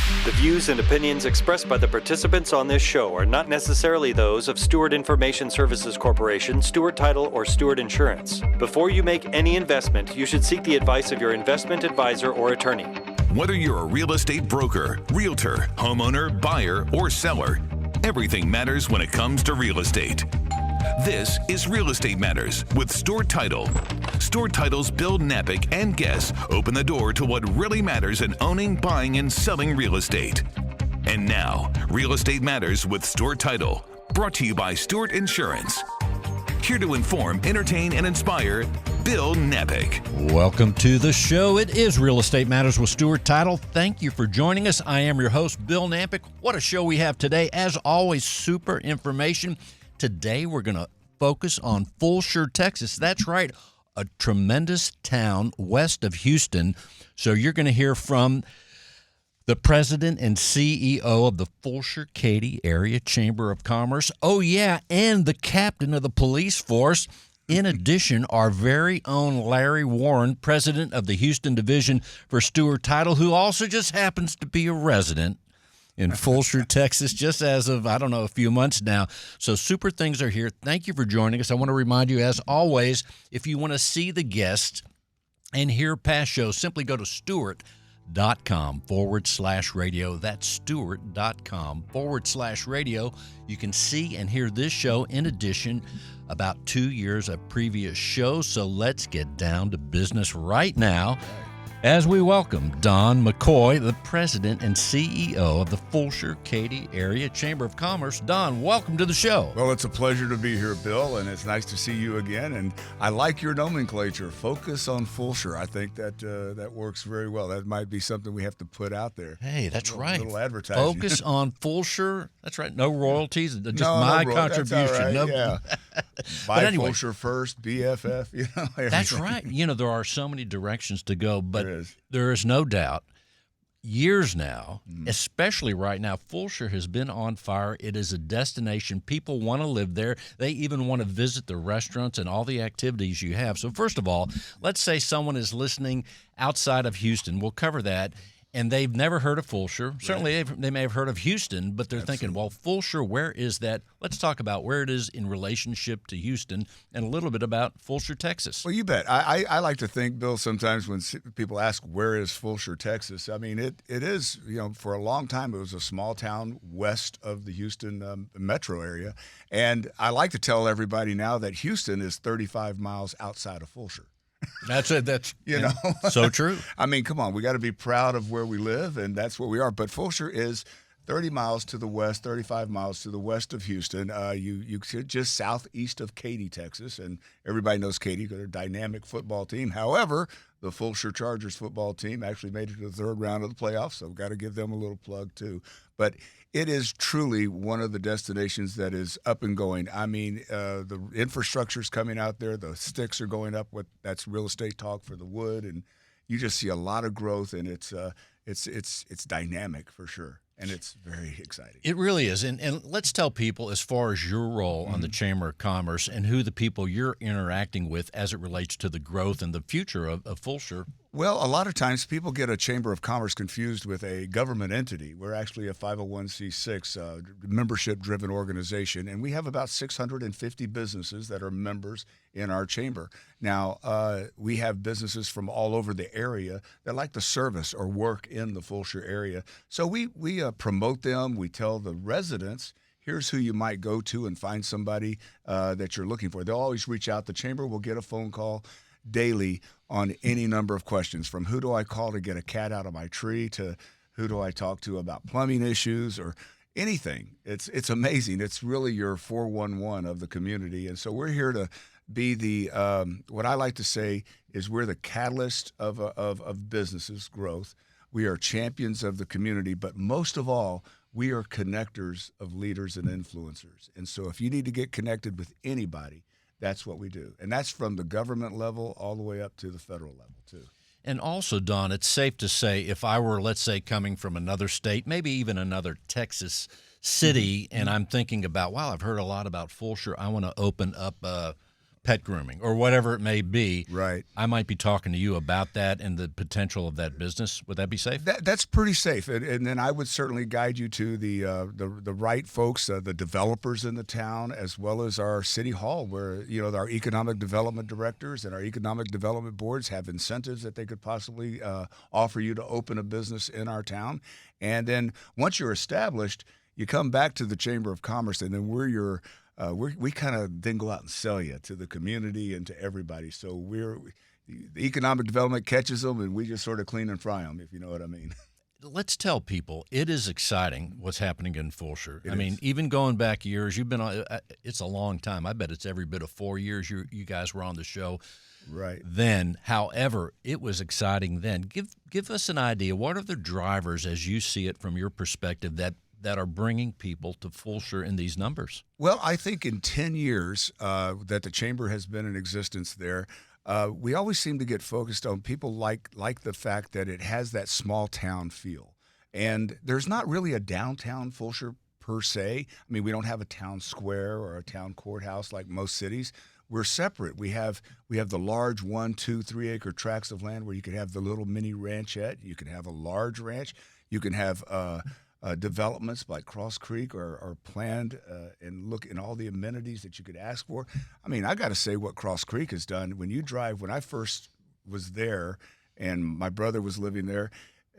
The views and opinions expressed by the participants on this show are not necessarily those of Stewart Information Services Corporation, Stewart Title, or Stewart Insurance. Before you make any investment, you should seek the advice of your investment advisor or attorney. Whether you're a real estate broker, realtor, homeowner, buyer, or seller, everything matters when it comes to real estate. This is Real Estate Matters with Stewart Title. Stewart Title's Bill Knapik and guests open the door to what really matters in owning, buying, and selling real estate. And now, Real Estate Matters with Stewart Title, brought to you by Stewart Insurance. Here to inform, entertain, and inspire, Bill Knapik. Welcome to the show. It is Real Estate Matters with Stewart Title. Thank you for joining us. I am your host, Bill Knapik. What a show we have today. As always, super information. Today, we're going to focus on Fulshear, Texas. That's right, a tremendous town west of Houston. So you're going to hear from the president and CEO of the Fulshear Katy Area Chamber of Commerce. Oh, yeah, and the captain of the police force. In addition, our very own Larry Warren, president of the Houston division for Stewart Title, who also just happens to be a resident in Fulshear, Texas, just as of, a few months now. So super things are here. Thank you for joining us. I want to remind you, as always, if you want to see the guests and hear past shows, simply go to Stewart.com/radio. That's Stewart.com/radio. You can see and hear this show in addition about 2 years of previous shows. So let's get down to business right now as we welcome Don McCoy, the president and CEO of the Fulshear Katy Area Chamber of Commerce. Don, welcome to the show. Well, it's a pleasure to be here, Bill, and it's nice to see you again. And I like your nomenclature, focus on Fulshear. I think that that works very well. That might be something we have to put out there. Hey, that's right. Little advertising. Focus on Fulshear. That's right. No royalties, just my contribution. That's all right. Buy anyway, Fulshear first, BFF. That's right. There are so many directions to go, but there is no doubt, years now, especially right now, Fulshear has been on fire. It is a destination. People want to live there. They even want to visit the restaurants and all the activities you have. So first of all, let's say someone is listening outside of Houston. We'll cover that. And they've never heard of Fulshear. Certainly, they may have heard of Houston, but they're thinking, well, Fulshear, where is that? Let's talk about where it is in relationship to Houston and a little bit about Fulshear, Texas. Well, you bet. I like to think, Bill, sometimes when people ask, where is Fulshear, Texas? I mean, it is, for a long time, it was a small town west of the Houston metro area. And I like to tell everybody now that Houston is 35 miles outside of Fulshear. That's it. That's so true. I mean, come on, we got to be proud of where we live, and that's where we are. But Fulshear is 30 miles to the west, 35 miles to the west of Houston. You just southeast of Katy, Texas, and everybody knows Katy. They're a dynamic football team. However, the Fulshear Chargers football team actually made it to the third round of the playoffs, so we've got to give them a little plug too. But it is truly one of the destinations that is up and going. I mean, the infrastructure's coming out there. The sticks are going up. That's real estate talk for the wood, and you just see a lot of growth, and it's dynamic for sure. And it's very exciting. It really is. And let's tell people, as far as your role on the Chamber of Commerce and who the people you're interacting with as it relates to the growth and the future of Fulshear. Well, a lot of times people get a Chamber of Commerce confused with a government entity. We're actually a 501c6 membership-driven organization, and we have about 650 businesses that are members in our chamber. Now, we have businesses from all over the area that like to service or work in the Fulshear area. So we promote them. We tell the residents, here's who you might go to and find somebody that you're looking for. They'll always reach out. The chamber will get a phone call daily on any number of questions, from who do I call to get a cat out of my tree to who do I talk to about plumbing issues or anything. It's amazing. It's really your 411 of the community. And so we're here to be the what I like to say is we're the catalyst of businesses growth. We are champions of the community, but most of all, we are connectors of leaders and influencers. And so if you need to get connected with anybody, that's what we do. And that's from the government level all the way up to the federal level, too. And also, Don, it's safe to say if I were, let's say, coming from another state, maybe even another Texas city, and I'm thinking about, wow, I've heard a lot about Fulshear. I want to open up pet grooming or whatever it may be, Right. I might be talking to you about that and the potential of that business. Would that be safe? That's pretty safe, and then I would certainly guide you to the right folks, the developers in the town, as well as our city hall, where our economic development directors and our economic development boards have incentives that they could possibly offer you to open a business in our town. And then once you're established, you come back to the Chamber of Commerce, and then we kind of then go out and sell you to the community and to everybody. So the economic development catches them, and we just sort of clean and fry them, if you know what I mean. Let's tell people it is exciting what's happening in Fulshear. It I mean, is. even going back years, you've been on. It's a long time. I bet it's every bit of 4 years you guys were on the show. Right. Then, however, it was exciting then. Give us an idea. What are the drivers, as you see it from your perspective, that are bringing people to Fulshear in these numbers? Well, I think in 10 years that the Chamber has been in existence there, we always seem to get focused on people like the fact that it has that small town feel. And there's not really a downtown Fulshear per se. I mean, we don't have a town square or a town courthouse like most cities. We're separate. We have the large 1, 2, 3 acre tracts of land where you could have the little mini ranchette. You can have a large ranch. You can have developments like Cross Creek are planned and look in all the amenities that you could ask for. I mean, I got to say what Cross Creek has done. When I first was there and my brother was living there,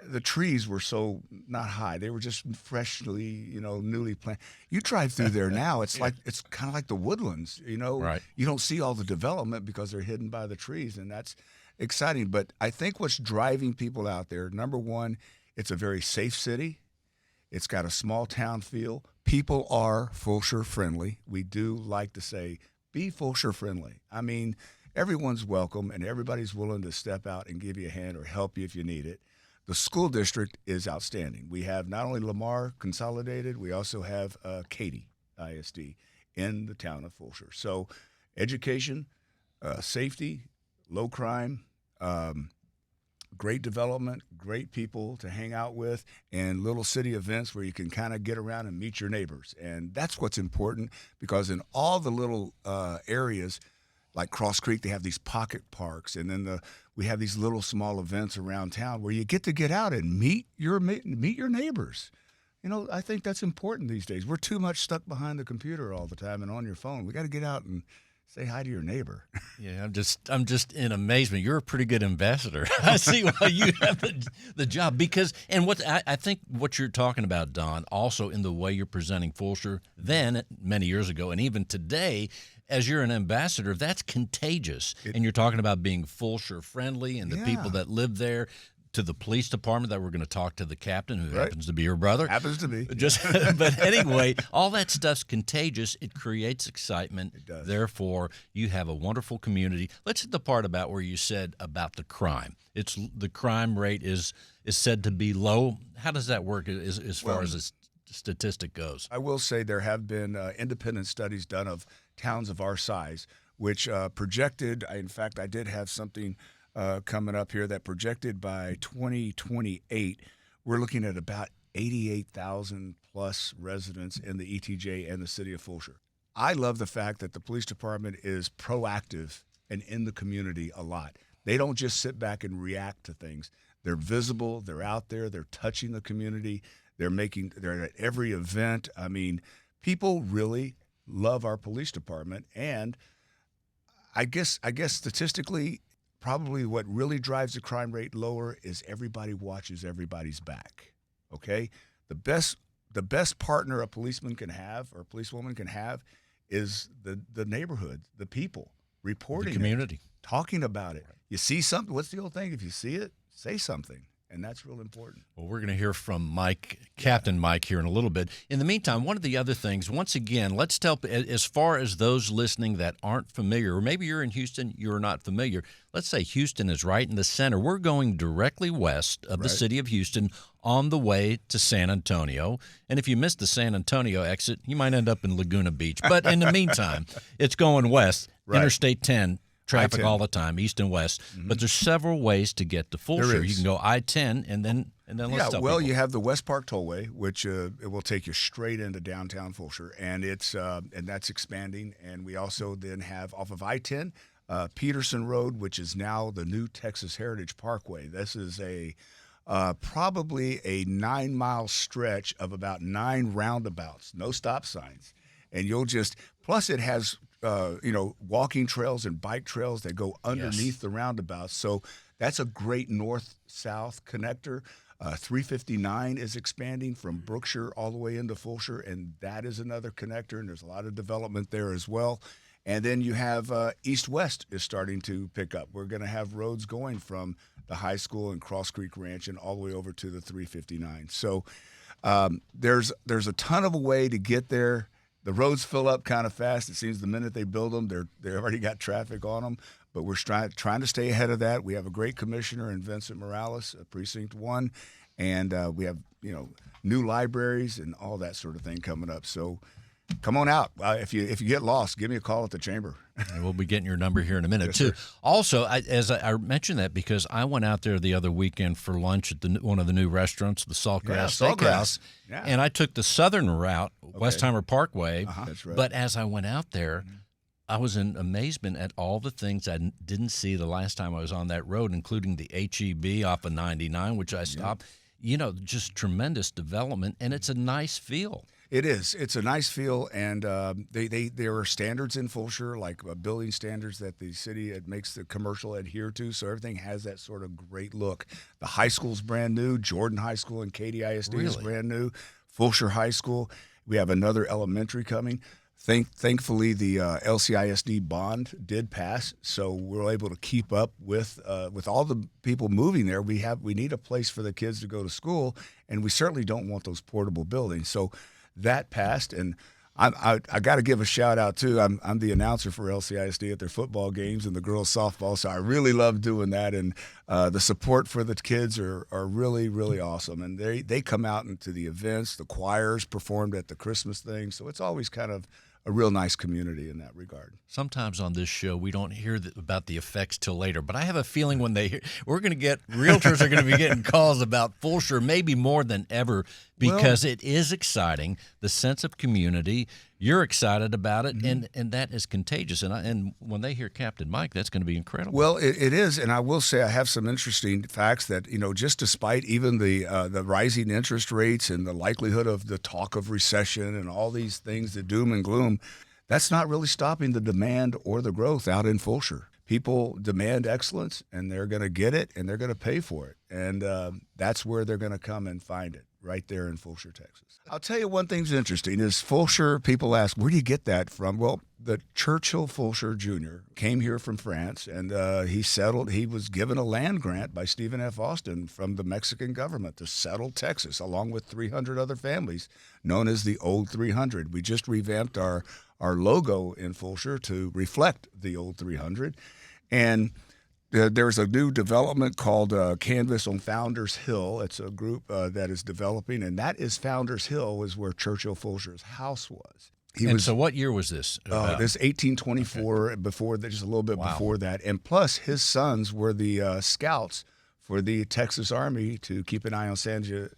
the trees were so not high. They were just freshly, newly planted. You drive through there now, it's like it's kind of like the woodlands, Right. You don't see all the development because they're hidden by the trees, and that's exciting. But I think what's driving people out there, number one, it's a very safe city. It's got a small town feel. People are Fulshear friendly. We do like to say, be Fulshear friendly. I mean, everyone's welcome and everybody's willing to step out and give you a hand or help you if you need it. The school district is outstanding. We have not only Lamar Consolidated, we also have Katy ISD in the town of Fulshear. So education, safety, low crime, great development, great people to hang out with, and little city events where you can kind of get around and meet your neighbors. And that's what's important, because in all the little areas, like Cross Creek, they have these pocket parks, and then we have these little small events around town where you get out and meet your neighbors. I think that's important these days. We're too much stuck behind the computer all the time and on your phone. We got to get out and say hi to your neighbor. Yeah, I'm just in amazement. You're a pretty good ambassador. I see why you have the job, because I think what you're talking about, Don, also in the way you're presenting Fulshear then many years ago and even today, as you're an ambassador, that's contagious. And you're talking about being Fulshear friendly and the people that live there, to the police department that we're going to talk to the captain, who happens to be your brother. Happens to be. But anyway, all that stuff's contagious. It creates excitement. It does. Therefore, you have a wonderful community. Let's hit the part about where you said about the crime. The crime rate is said to be low. How does that work as far as the statistic goes? I will say there have been independent studies done of towns of our size, which projected. In fact, I did have something coming up here that projected by 2028, we're looking at about 88,000 plus residents in the ETJ and the city of Fulshear. I love the fact that the police department is proactive and in the community a lot. They don't just sit back and react to things. They're visible. They're out there. They're touching the community. They're at every event. I mean, people really love our police department. And I guess statistically, probably what really drives the crime rate lower is everybody watches everybody's back. Okay? The best partner a policeman can have or a policewoman can have is the neighborhood, the people, reporting the community, talking about it. You see something, what's the old thing? If you see it, say something. And that's real important. Well, we're going to hear from Captain Mike, here in a little bit. In the meantime, one of the other things, once again, let's tell, as far as those listening that aren't familiar, or maybe you're in Houston, you're not familiar. Let's say Houston is right in the center. We're going directly west of the city of Houston on the way to San Antonio. And if you miss the San Antonio exit, you might end up in Laguna Beach. But in the meantime, it's going west, Interstate 10. traffic I-10. all the time, east and west. But there's several ways to get to Fulshear. There You is. can go I-10 and then let's tell people. You have the West Park Tollway, which it will take you straight into downtown Fulshear, and that's expanding. And we also then have off of I-10, Peterson Road, which is now the new Texas Heritage Parkway. This is probably a 9-mile stretch of about 9 roundabouts, no stop signs, and plus it has walking trails and bike trails that go underneath the roundabouts. So that's a great north-south connector. 359 is expanding from Brookshire all the way into Fulshear, and that is another connector, and there's a lot of development there as well. And then you have east-west is starting to pick up. We're going to have roads going from the high school and Cross Creek Ranch and all the way over to the 359. So there's a ton of a way to get there. The roads fill up kind of fast. It seems the minute they build them, they already got traffic on them. But we're trying to stay ahead of that. We have a great commissioner in Vincent Morales, Precinct 1, and we have new libraries and all that sort of thing coming up. So come on out. If you get lost, give me a call at the chamber. And we'll be getting your number here in a minute, too. Sir. Also, I mentioned that because I went out there the other weekend for lunch at one of the new restaurants, the Saltgrass Steakhouse, and I took the southern route, Westheimer Parkway. That's right. But as I went out there, I was in amazement at all the things I didn't see the last time I was on that road, including the HEB off of 99, which I stopped. Just tremendous development, and it's a nice feel. It is. It's a nice feel, and there are standards in Fulshear, like building standards that the city makes the commercial adhere to, so everything has that sort of great look. The high school's brand new. Jordan High School and Katy ISD is brand new. Fulshear High School. We have another elementary coming. Thankfully, the LCISD bond did pass, so we're able to keep up with all the people moving there. We need a place for the kids to go to school, and we certainly don't want those portable buildings. So that passed, and I got to give a shout out too. I'm the announcer for LCISD at their football games and the girls softball, so I really love doing that. And the support for the kids are really, really awesome. And they come out into the events. The choirs performed at the Christmas thing, so it's always kind of a real nice community in that regard. Sometimes on this show, we don't hear about the effects till later, but I have a feeling when realtors are going to be getting calls about Fulshear, maybe more than ever, because it is exciting, the sense of community. You're excited about it, and that is contagious. And when they hear Captain Mike, that's going to be incredible. Well, it is, and I will say I have some interesting facts that just despite even the rising interest rates and the likelihood of the talk of recession and all these things, the doom and gloom, that's not really stopping the demand or the growth out in Fulshear. People demand excellence, and they're going to get it, and they're going to pay for it, and that's where they're going to come and find it. Right there in Fulshear, Texas. I'll tell you one thing's interesting is Fulshear, people ask, where do you get that from? Well, the Churchill Fulshear Jr. came here from France, and he was given a land grant by Stephen F. Austin from the Mexican government to settle Texas, along with 300 other families, known as the Old 300. We just revamped our logo in Fulshear to reflect the Old 300, and there's a new development called Canvas on Founders Hill. It's a group that is developing, and that is Founders Hill is where Churchill Fulshear's house was. So what year was this? This 1824, before that, just a little bit before that. And plus, his sons were the scouts for the Texas Army to keep an eye on Santa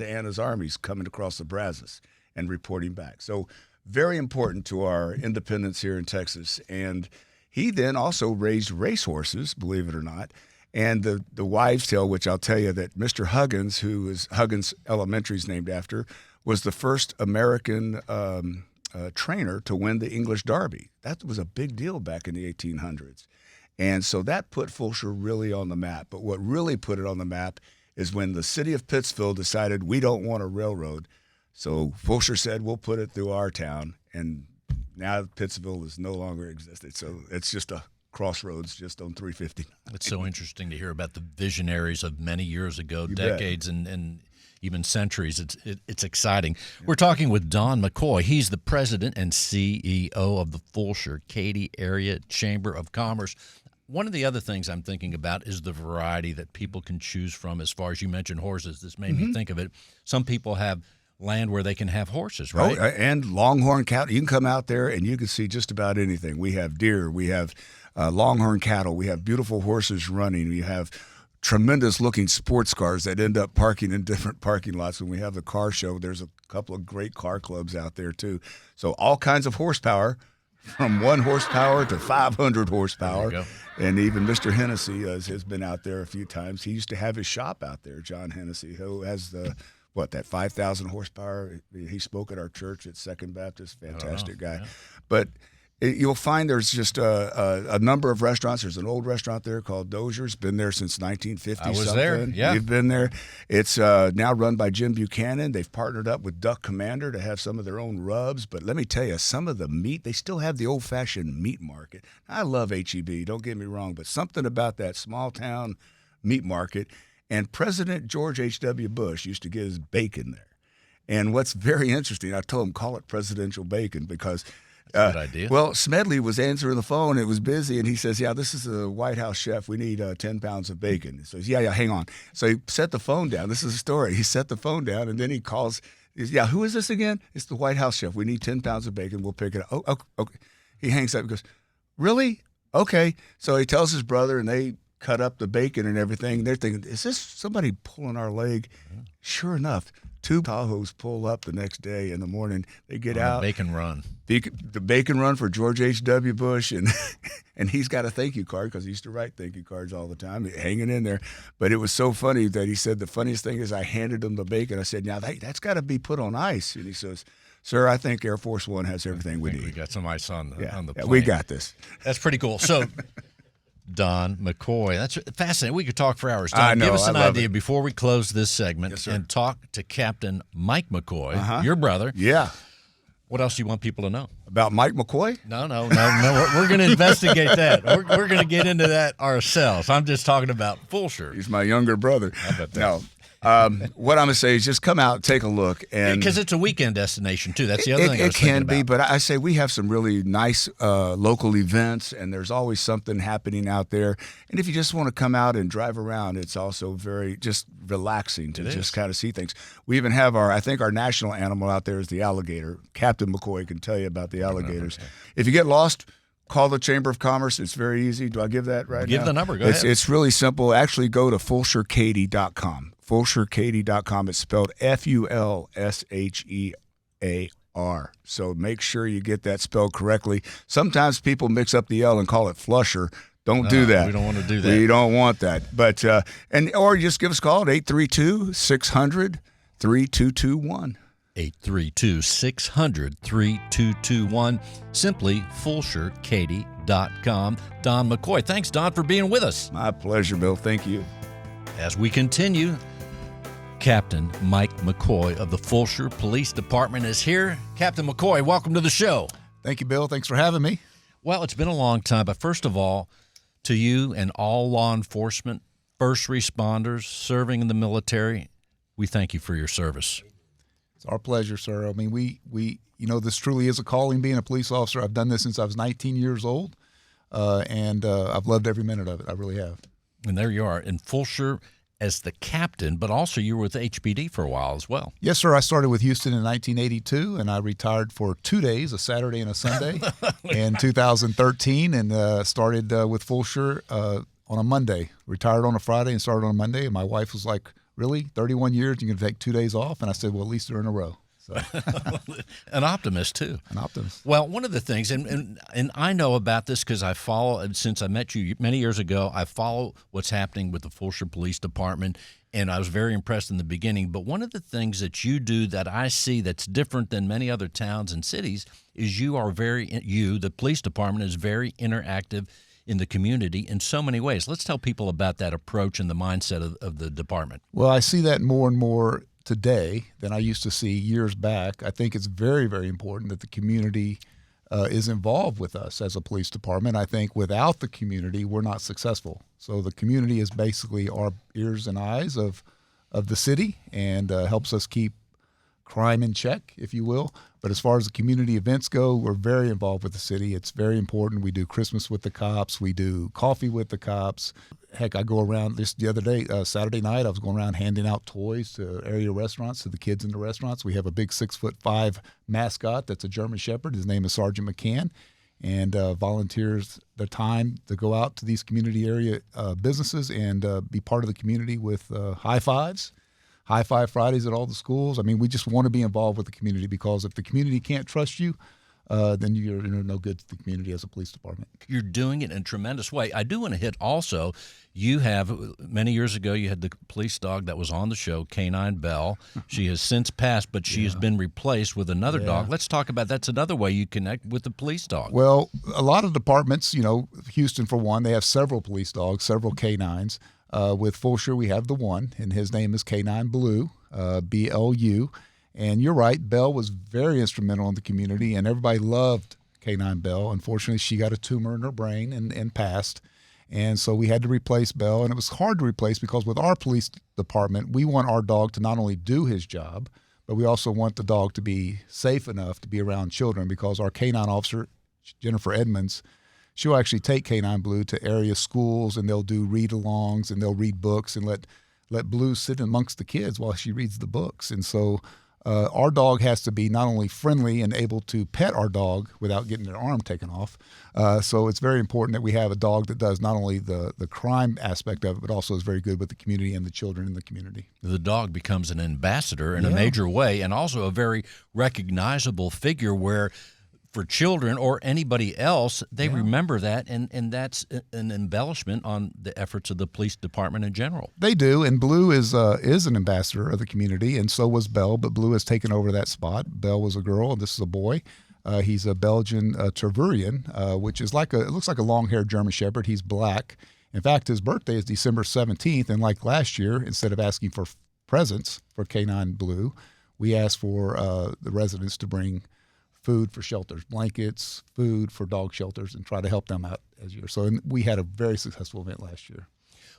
Anna's armies coming across the Brazos and reporting back. So very important to our independence here in Texas. And he then also raised racehorses, believe it or not. And the wives' tale, which I'll tell you that Mr. Huggins, who is Huggins Elementary is named after, was the first American trainer to win the English Derby. That was a big deal back in the 1800s. And so that put Fulshear really on the map. But what really put it on the map is when the city of Pittsville decided we don't want a railroad. So Fulshear said, we'll put it through our town. And now Pittsville is no longer existed. So it's just a crossroads just on 350. It's so interesting to hear about the visionaries of many years ago, decades and even centuries. It's exciting. Yeah. We're talking with Don McCoy. He's the president and CEO of the Fulshear Katy Area Chamber of Commerce. One of the other things I'm thinking about is the variety that people can choose from. As far as you mentioned horses, this made me think of it. Some people have land where they can have horses, right? Oh, and longhorn cattle. You can come out there and you can see just about anything. We have deer. We have Longhorn cattle. We have beautiful horses running. We have tremendous looking sports cars that end up parking in different parking lots. When we have the car show, there's a couple of great car clubs out there too. So all kinds of horsepower, from 1 horsepower to 500 horsepower. And even Mr. Hennessy has been out there a few times. He used to have his shop out there, John Hennessy, who has that 5,000 horsepower. He spoke at our church at Second Baptist. Fantastic guy. Yeah. But you'll find there's just a number of restaurants. There's an old restaurant there called Dozier's. Been there since 1950. I was there. Yeah, you've been there. It's now run by Jim Buchanan. They've partnered up with Duck Commander to have some of their own rubs. But let me tell you, some of the meat, they still have the old-fashioned meat market. I love HEB. Don't get me wrong, but something about that small-town meat market. And President George H.W. Bush used to get his bacon there. And what's very interesting, I told him call it presidential bacon because. Good idea. Well, Smedley was answering the phone. It was busy, and he says, yeah, this is the White House chef. We need 10 pounds of bacon. He says, yeah, hang on. So he set the phone down. This is a story. He set the phone down, and then he calls. He says, yeah, who is this again? It's the White House chef. We need 10 pounds of bacon. We'll pick it up. Oh, okay. He hangs up and goes, really? Okay. So he tells his brother, and they cut up the bacon and everything. They're thinking, is this somebody pulling our leg? Sure enough, 2 Tahoes pull up the next day in the morning. They get out. Bacon run. The bacon run for George H.W. Bush, and he's got a thank you card because he used to write thank you cards all the time, hanging in there. But it was so funny that he said the funniest thing is I handed him the bacon. I said, now that's got to be put on ice. And he says, sir, I think Air Force One has everything we need. We got some ice on the plane. Yeah, we got this. That's pretty cool. So, Don McCoy, that's fascinating. We could talk for hours. Don, I know, give us an idea it. before we close this segment and talk to Captain Mike McCoy, your brother. Yeah. What else do you want people to know? About Mike McCoy? No. We're going to investigate that. We're going to get into that ourselves. I'm just talking about Fulshear. He's my younger brother. How about that? No. What I'm going to say is just come out, take a look. Because it's a weekend destination, too. That's the other thing I was thinking about. It can be, but I say we have some really nice local events, and there's always something happening out there. And if you just want to come out and drive around, it's also very just relaxing to just kind of see things. We even have I think our national animal out there is the alligator. Captain McCoy can tell you about the alligators. If you get lost, call the Chamber of Commerce. It's very easy. Do I give that right now? Give the number. Go ahead. It's really simple. Actually, go to FulshearKaty.com. FulshearKaty.com. It's spelled Fulshear. So make sure you get that spelled correctly. Sometimes people mix up the L and call it Flusher. Don't do that. We don't want to do that. We don't want that. But or just give us a call at 832-600-3221. 832-600-3221. Simply FulshearKaty.com. Don McCoy. Thanks, Don, for being with us. My pleasure, Bill. Thank you. As we continue, Captain Mike McCoy of the Fulshear Police Department is here. Captain McCoy, welcome to the show. Thank you, Bill. Thanks for having me. Well, it's been a long time, but first of all, to you and all law enforcement, first responders, serving in the military, we thank you for your service. It's our pleasure, sir. I mean, we this truly is a calling, being a police officer. I've done this since I was 19 years old, and I've loved every minute of it. I really have. And there you are in Fulshear as the captain, but also you were with HPD for a while as well. Yes, sir. I started with Houston in 1982, and I retired for 2 days, a Saturday and a Sunday, in 2013, and started with Fulshear on a Monday. Retired on a Friday and started on a Monday, and my wife was like, really? 31 years, you're going to take 2 days off? And I said, well, at least they're in a row. So. An optimist, too. An optimist. Well, one of the things, and I know about this because I follow, since I met you many years ago, I follow what's happening with the Fulshear Police Department, and I was very impressed in the beginning. But one of the things that you do that I see that's different than many other towns and cities is the police department is very interactive in the community in so many ways. Let's tell people about that approach and the mindset of the department. Well, I see that more and more today than I used to see years back. I think it's very, very important that the community is involved with us as a police department. I think without the community, we're not successful. So the community is basically our ears and eyes of the city and helps us keep crime in check, if you will. But as far as the community events go, we're very involved with the city. It's very important. We do Christmas with the cops. We do coffee with the cops. Heck, I go around the other day, Saturday night, I was going around handing out toys to area restaurants, to the kids in the restaurants. We have a big 6'5" mascot that's a German Shepherd. His name is Sergeant McCann. and volunteers their time to go out to these community area businesses and be part of the community with high five Fridays at all the schools. I mean, we just want to be involved with the community, because if the community can't trust you, then you're no good to the community as a police department. You're doing it in a tremendous way. I do want to hit also, you have, many years ago, you had the police dog that was on the show, Canine Belle. She has since passed, but she has been replaced with another dog. Let's talk about, that's another way you connect with the police dog. Well, a lot of departments, Houston for one, they have several police dogs, several canines. With Fulshear, we have the one, and his name is Canine Blue, BLU. And you're right, Belle was very instrumental in the community, and everybody loved Canine Belle. Unfortunately, she got a tumor in her brain and passed. And so we had to replace Belle, and it was hard to replace because with our police department, we want our dog to not only do his job, but we also want the dog to be safe enough to be around children, because our canine officer, Jennifer Edmonds, she'll actually take Canine Blue to area schools, and they'll do read-alongs, and they'll read books and let Blue sit amongst the kids while she reads the books. And so our dog has to be not only friendly and able to pet our dog without getting their arm taken off. So it's very important that we have a dog that does not only the crime aspect of it, but also is very good with the community and the children in the community. The dog becomes an ambassador in a major way, and also a very recognizable figure where, for children or anybody else, they remember that, and that's an embellishment on the efforts of the police department in general. They do, and Blue is an ambassador of the community, and so was Belle, but Blue has taken over that spot. Belle was a girl, and this is a boy. He's a Belgian Tervurian, which is it looks like a long-haired German Shepherd. He's black. In fact, his birthday is December 17th, and like last year, instead of asking for presents for Canine Blue, we asked for the residents to bring food for shelters, blankets, food for dog shelters, and try to help them out as year. So we had a very successful event last year.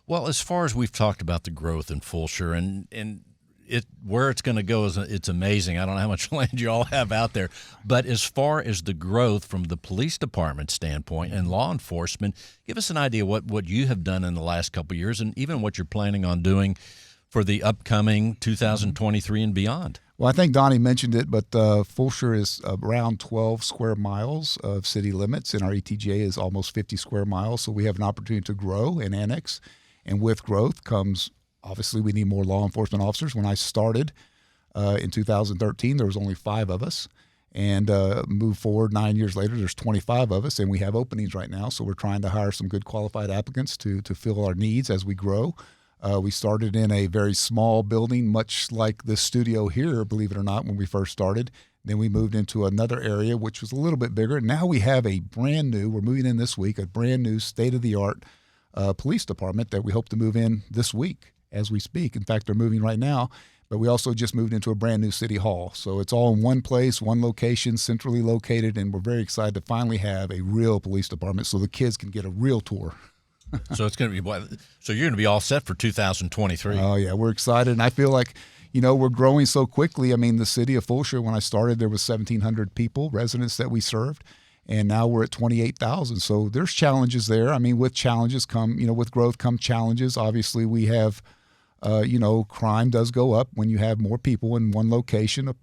Well, as far as we've talked about the growth in Fulshear and where it's going to go, it's amazing. I don't know how much land you all have out there. But as far as the growth from the police department standpoint and law enforcement, give us an idea what you have done in the last couple of years, and even what you're planning on doing for the upcoming 2023 and beyond. Well, I think Donnie mentioned it, but Fulshear is around 12 square miles of city limits, and our ETJ is almost 50 square miles. So we have an opportunity to grow and annex. And with growth comes, obviously, we need more law enforcement officers. When I started in 2013, there was only 5 of us. And move forward 9 years later, there's 25 of us, and we have openings right now. So we're trying to hire some good qualified applicants to fill our needs as we grow. We started in a very small building, much like this studio here, believe it or not, when we first started. Then we moved into another area, which was a little bit bigger. Now we have we're moving in this week, a brand new state-of-the-art police department that we hope to move in this week as we speak. In fact, they're moving right now, but we also just moved into a brand new city hall. So it's all in one place, one location, centrally located, and we're very excited to finally have a real police department so the kids can get a real tour. So it's going to be. So you're going to be all set for 2023. Oh yeah, we're excited, and I feel like we're growing so quickly. I mean, the city of Fulshear, when I started, there was 1,700 people, residents that we served, and now we're at 28,000. So there's challenges there. I mean, with challenges come, with growth come challenges. Obviously, we have, crime does go up when you have more people in one location.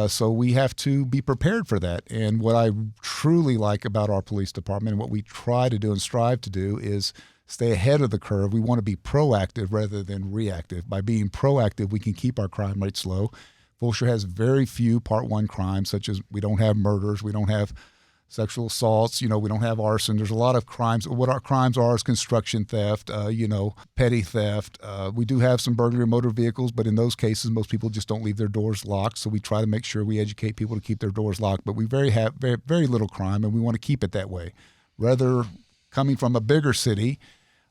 So we have to be prepared for that. And what I truly like about our police department and what we try to do and strive to do is stay ahead of the curve. We want to be proactive rather than reactive. By being proactive, we can keep our crime rates low. Fulshear has very few Part 1 crimes, such as we don't have murders, we don't have sexual assaults, we don't have arson. There's a lot of crimes. What our crimes are is construction theft, petty theft. We do have some burglary of motor vehicles, but in those cases, most people just don't leave their doors locked. So we try to make sure we educate people to keep their doors locked. But we have very, very little crime, and we want to keep it that way. Rather, coming from a bigger city,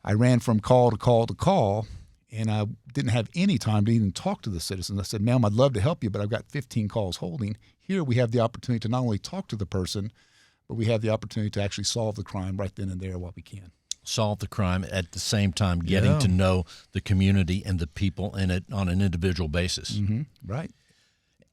I ran from call to call to call, and I didn't have any time to even talk to the citizens. I said, ma'am, I'd love to help you, but I've got 15 calls holding. Here we have the opportunity to not only talk to the person, but we have the opportunity to actually solve the crime right then and there while we can. Solve the crime at the same time, getting to know the community and the people in it on an individual basis. Mm-hmm. Right.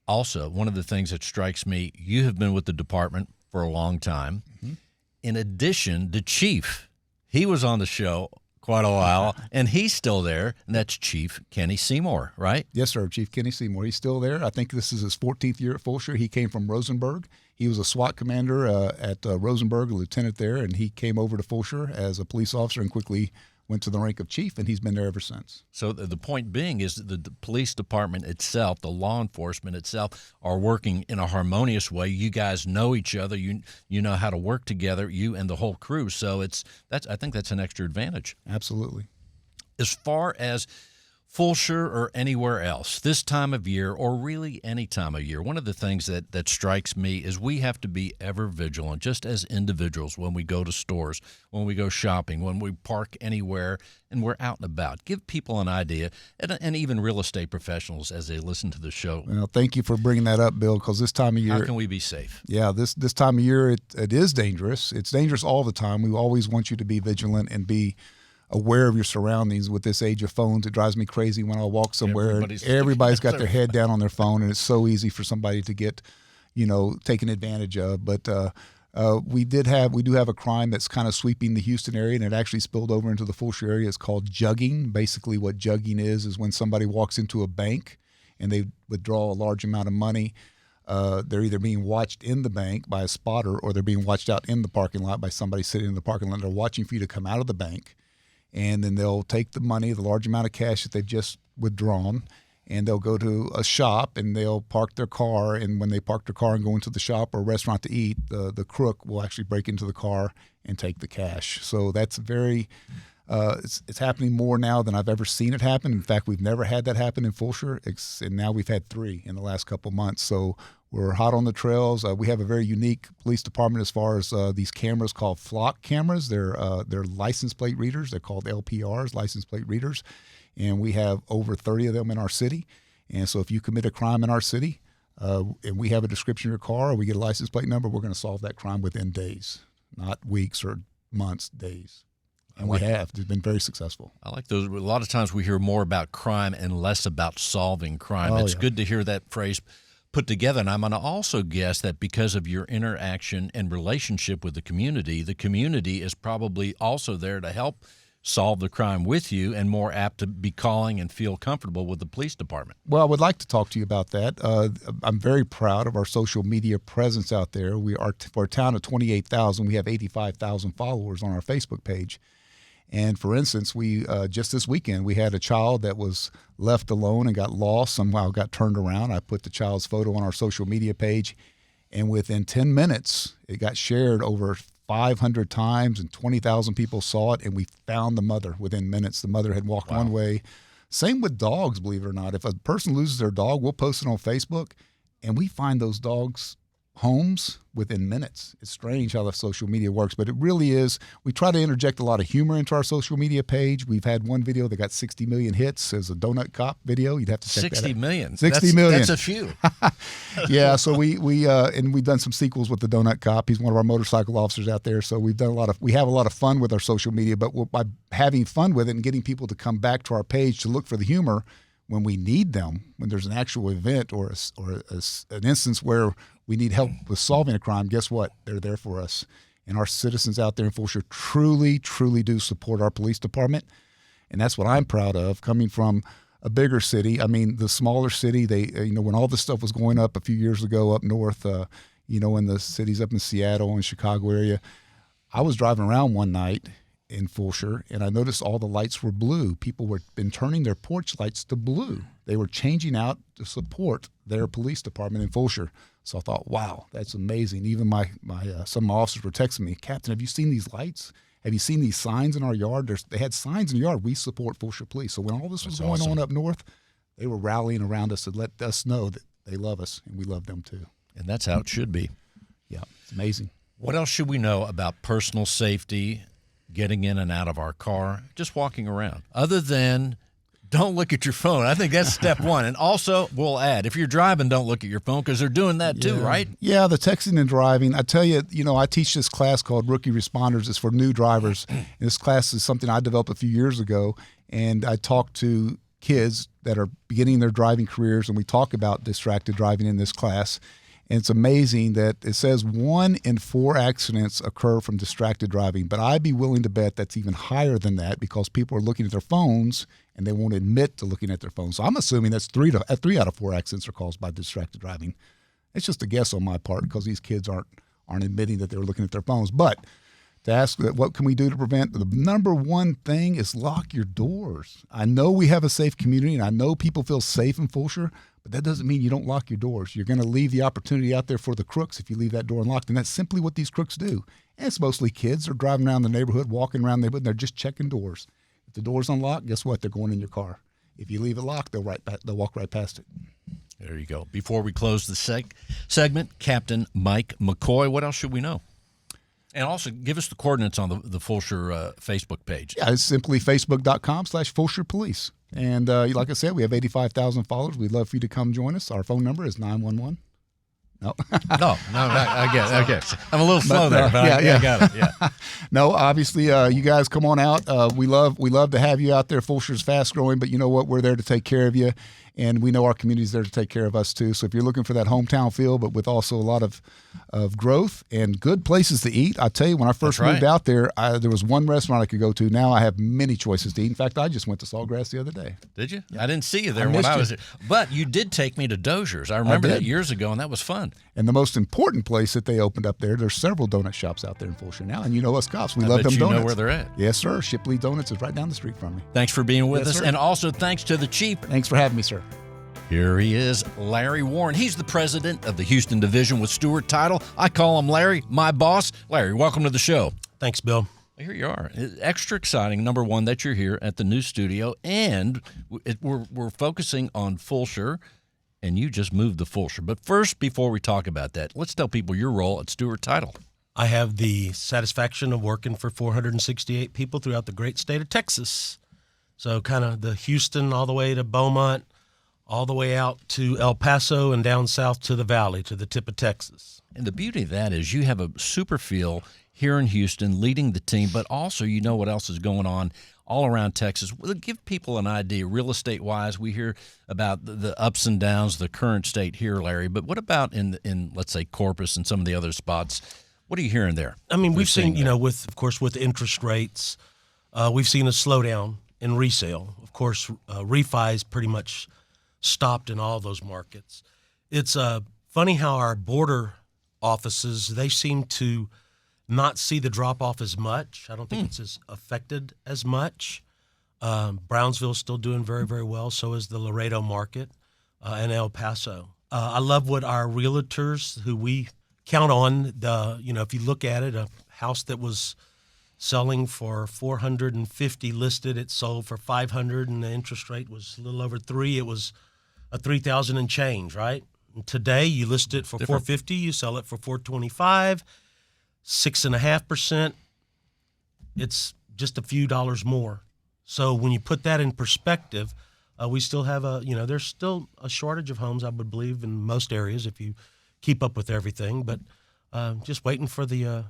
Also, one of the things that strikes me, you have been with the department for a long time. Mm-hmm. In addition, the chief, he was on the show quite a while, and he's still there, and that's Chief Kenny Seymour, right? Yes, sir, Chief Kenny Seymour. He's still there. I think this is his 14th year at Fulshear. He came from Rosenberg. He was a SWAT commander at Rosenberg, a lieutenant there, and he came over to Fulshear as a police officer and quickly went to the rank of chief, and he's been there ever since. So the point being is that the police department itself, the law enforcement itself, are working in a harmonious way. You guys know each other. You know how to work together, you and the whole crew. So I think that's an extra advantage. Absolutely. As far as Fulshear or anywhere else, this time of year, or really any time of year, one of the things that strikes me is we have to be ever vigilant, just as individuals, when we go to stores, when we go shopping, when we park anywhere, and we're out and about. Give people an idea, and even real estate professionals as they listen to the show. Well, thank you for bringing that up, Bill, because this time of year— How can we be safe? Yeah, this time of year, it is dangerous. It's dangerous all the time. We always want you to be vigilant and be aware of your surroundings. With this age of phones, it drives me crazy when I walk somewhere and everybody's got their head down on their phone, and it's so easy for somebody to get, taken advantage of. But we do have a crime that's kind of sweeping the Houston area, and it actually spilled over into the Fulshear area. It's called jugging. Basically, what jugging is when somebody walks into a bank and they withdraw a large amount of money. They're either being watched in the bank by a spotter, or they're being watched out in the parking lot by somebody sitting in the parking lot. They're watching for you to come out of the bank. And then they'll take the money, the large amount of cash that they've just withdrawn, and they'll go to a shop and they'll park their car. And when they park their car and go into the shop or restaurant to eat, the crook will actually break into the car and take the cash. So that's very it's happening more now than I've ever seen it happen. In fact, we've never had that happen in Fulshear, and now we've had 3 in the last couple of months. So we're hot on the trails. We have a very unique police department as far as these cameras called flock cameras. They're license plate readers. They're called LPRs, license plate readers. And we have over 30 of them in our city. And so if you commit a crime in our city and we have a description of your car, or we get a license plate number, we're going to solve that crime within days, not weeks or months, days. And we have. It's been very successful. I like those. A lot of times we hear more about crime and less about solving crime. It's good to hear that phrase put together. And I'm going to also guess that because of your interaction and relationship with the community is probably also there to help solve the crime with you and more apt to be calling and feel comfortable with the police department. Well, I would like to talk to you about that. I'm very proud of our social media presence out there. We are, for a town of 28,000, we have 85,000 followers on our Facebook page. And for instance, we just this weekend, we had a child that was left alone and got lost, somehow got turned around. I put the child's photo on our social media page, and within 10 minutes, it got shared over 500 times, and 20,000 people saw it, and we found the mother within minutes. The mother had walked one way. Same with dogs, believe it or not. If a person loses their dog, we'll post it on Facebook, and we find those dogs' homes within minutes. It's strange how the social media works, but it really is. We try to interject a lot of humor into our social media page. We've had one video that got 60 million hits as a donut cop video. You'd have to check 60 that out. million. 60 million. That's a few. Yeah, so and we've done some sequels with the donut cop. He's one of our motorcycle officers out there. So we have a lot of fun with our social media, but by having fun with it and getting people to come back to our page to look for the humor when we need them, when there's an actual event or an instance where we need help with solving a crime, guess what? They're there for us. And our citizens out there in Fulshear truly, truly do support our police department. And that's what I'm proud of, coming from a bigger city. I mean, the smaller city, when all this stuff was going up a few years ago up north, in the cities up in Seattle and Chicago area, I was driving around one night in Fulshear, and I noticed all the lights were blue. People were been turning their porch lights to blue. They were changing out to support their police department in Fulshear. So I thought, wow, that's amazing. Even some of my officers were texting me, Captain, have you seen these lights? Have you seen these signs in our yard? They had signs in the yard. We support Fulshear Police. So when all this was going on up north, they were rallying around us to let us know that they love us and we love them too. And that's how it should be. Yeah, it's amazing. What else should we know about personal safety, getting in and out of our car, just walking around, other than don't look at your phone? I think that's step one. And also, we'll add, if you're driving, don't look at your phone, because they're doing that too, right? Yeah, the texting and driving. I tell you, I teach this class called Rookie Responders. It's for new drivers. And this class is something I developed a few years ago, and I talk to kids that are beginning their driving careers, and we talk about distracted driving in this class. And it's amazing that it says 1 in 4 accidents occur from distracted driving, but I'd be willing to bet that's even higher than that because people are looking at their phones and they won't admit to looking at their phones. So I'm assuming that's 3 out of 4 accidents are caused by distracted driving. It's just a guess on my part because these kids aren't admitting that they were looking at their phones. But to ask what can we do to prevent, the number one thing is lock your doors. I know we have a safe community, and I know people feel safe in Fulshear, but that doesn't mean you don't lock your doors. You're going to leave the opportunity out there for the crooks if you leave that door unlocked, and that's simply what these crooks do. And it's mostly kids. They're driving around the neighborhood, walking around the neighborhood, and they're just checking doors. If the door's unlocked, guess what? They're going in your car. If you leave it locked, they'll walk right past it. There you go. Before we close the segment, Captain Mike McCoy, what else should we know? And also, give us the coordinates on the Fulshear Facebook page. Yeah, it's simply facebook.com/Fulshear Police. And like I said, we have 85,000 followers. We'd love for you to come join us. Our phone number is 911. No. no, I get it. Okay. I'm a little slow there, but I got it. Yeah. No, obviously, you guys come on out. We love to have you out there. Fulshear's fast growing, but you know what? We're there to take care of you. And we know our community's there to take care of us too. So if you're looking for that hometown feel, but with also a lot of growth and good places to eat, I tell you, when I first moved out there, there was one restaurant I could go to. Now I have many choices to eat. In fact, I just went to Sawgrass the other day. Did you? Yeah. I didn't see you there when I was there. But you did take me to Dozier's. I remember that years ago, and that was fun. And the most important place that they opened up there's several donut shops out there in Fulshear now. And you know us cops, we love them donuts. You know where they're at. Yes, sir. Shipley Donuts is right down the street from me. Thanks for being with us. Sir. And also thanks to the Chief. Thanks for having me, sir. Here he is, Larry Warren. He's the president of the Houston division with Stewart Title. I call him Larry, my boss. Larry, welcome to the show. Thanks, Bill. Here you are. Extra exciting, number one, that you're here at the new studio, and we're focusing on Fulshear, and you just moved to Fulshear. But first, before we talk about that, let's tell people your role at Stewart Title. I have the satisfaction of working for 468 people throughout the great state of Texas. So kind of the Houston all the way to Beaumont, all the way out to El Paso and down south to the valley, to the tip of Texas. And the beauty of that is you have a super feel here in Houston leading the team, but also you know what else is going on all around Texas. Well, give people an idea, real estate-wise. We hear about the ups and downs, the current state here, Larry, but what about in let's say, Corpus and some of the other spots? What are you hearing there? I mean, we've seen, with interest rates, we've seen a slowdown in resale. Of course, refi's pretty much stopped in all those markets. It's funny how our border offices, they seem to not see the drop-off as much. I don't think it's as affected as much. Brownsville's still doing very, very well. So is the Laredo market and El Paso. I love what our realtors, who we count on, if you look at it, a house that was selling for $450 listed, it sold for $500, and the interest rate was a little over 3%. It was a $3,000 and change, right? And today, you list it for $450, you sell it for $425, 6.5%. It's just a few dollars more. So when you put that in perspective, we still have there's still a shortage of homes, I would believe, in most areas if you keep up with everything. But just waiting for the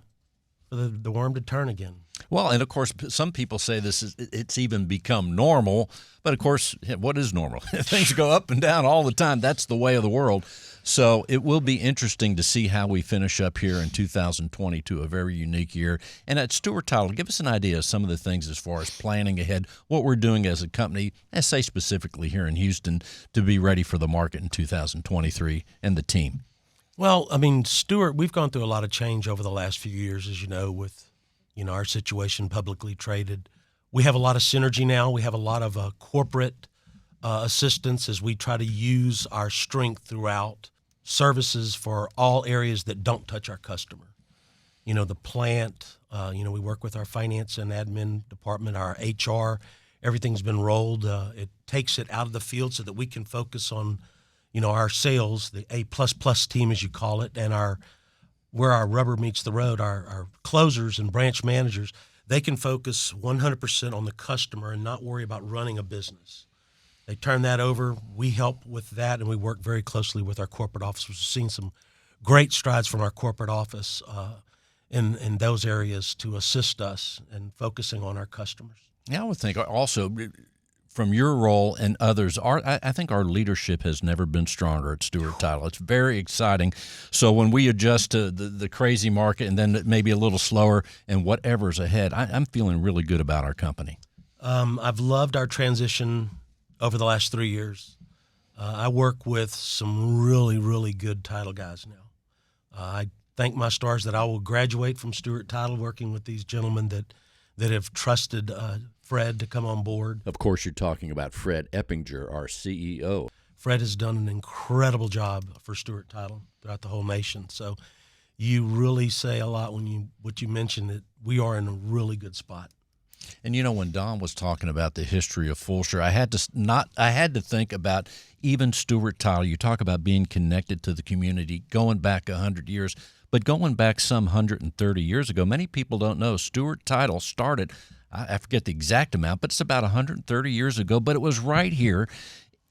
worm to turn again. Well, and of course, some people say it's even become normal. But of course, what is normal? Things go up and down all the time. That's the way of the world. So it will be interesting to see how we finish up here in 2022, a very unique year. And at Stewart Title, give us an idea of some of the things as far as planning ahead, what we're doing as a company, let's say specifically here in Houston, to be ready for the market in 2023 and the team. Well, I mean, Stewart, we've gone through a lot of change over the last few years, as you know, with our situation publicly traded. We have a lot of synergy now. We have a lot of corporate assistance as we try to use our strength throughout services for all areas that don't touch our customer. The plant, we work with our finance and admin department, our HR. Everything's been rolled. It takes it out of the field so that we can focus on our sales, the A++ team, as you call it, and where our rubber meets the road, our closers and branch managers, they can focus 100% on the customer and not worry about running a business. They turn that over. We help with that, and we work very closely with our corporate office. We've seen some great strides from our corporate office in those areas to assist us in focusing on our customers. Yeah, I would think also from your role and others, I think our leadership has never been stronger at Stewart Title. It's very exciting. So when we adjust to the crazy market and then maybe a little slower and whatever's ahead, I'm feeling really good about our company. I've loved our transition over the last 3 years. I work with some really, really good title guys now. I thank my stars that I will graduate from Stewart Title working with these gentlemen that have trusted Fred to come on board. Of course, you're talking about Fred Eppinger, our CEO. Fred has done an incredible job for Stewart Title throughout the whole nation. So you really say a lot when what you mentioned, that we are in a really good spot. And when Don was talking about the history of Fulshear, I had to think about even Stewart Title. You talk about being connected to the community, going back 100 years, but going back some 130 years ago. Many people don't know Stewart Title started, I forget the exact amount, but it's about 130 years ago. But it was right here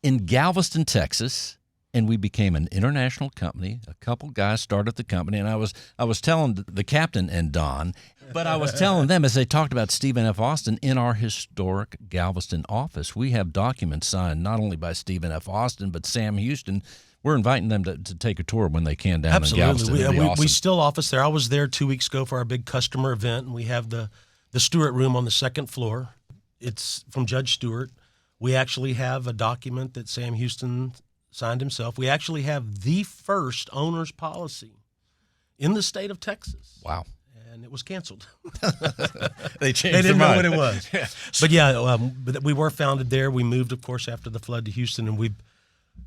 in Galveston, Texas, and we became an international company. A couple guys started the company, and I was telling the captain and Don, but I was telling them as they talked about Stephen F. Austin in our historic Galveston office. We have documents signed not only by Stephen F. Austin, but Sam Houston. We're inviting them to take a tour when they can down in Galveston. Absolutely. We still office there. I was there 2 weeks ago for our big customer event, and we have the Stewart room on the second floor. It's from Judge Stewart. We actually have a document that Sam Houston signed himself. We actually have the first owner's policy in the state of Texas. Wow. And it was canceled. They changed They didn't their know mind. what it was. But we were founded there. We moved, of course, after the flood to Houston, and we've